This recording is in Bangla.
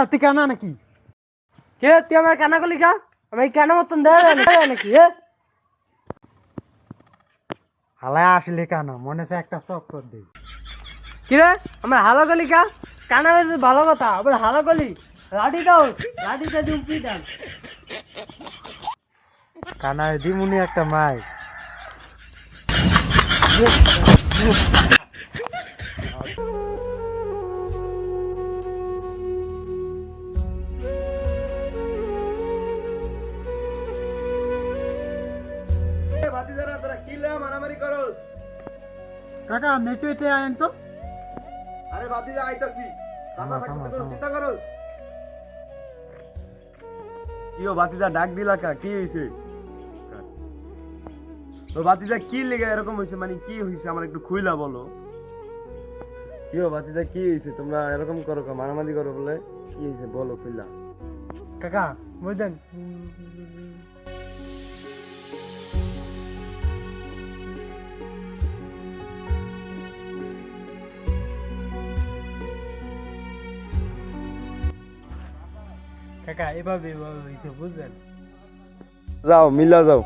বেড়া তুই কানা নাকি? কে তুই আমার কানা করলি কা? আমি কেন মতন দেয় নাকি হালায় আসলে কানা, মনে হচ্ছে একটা চক্কর দিই। কি রে আমার হালো গলি কা? কানা হয়েছে ভালো কথা, আবার হালো গলি লাঠি দাও, লাঠিটা দিয়ে উপরি দেন। কানায় দিমুনি একটা মাই। কাকা নেটে এটে আয়েন তো। আরে ভাতিজা আইতাছি, থামা, থামা, থামা। চিন্তা করো। কি ও ভাতিজা ডাক দিলা কা? কি হইছে? তো ভাতিজা কি লেগে এরকম হইছে, মানে কি হইছে আমার একটু খুইলা বলো। কি ও ভাতিজা কি হইছে? তোমরা এরকম করো কা? মারামারি করো বলে? কি হইছে বলো খুইলা। কাকা বুঝলেন কাকা এভাবে হইছে বুঝলেন। যাও মিলা যাও।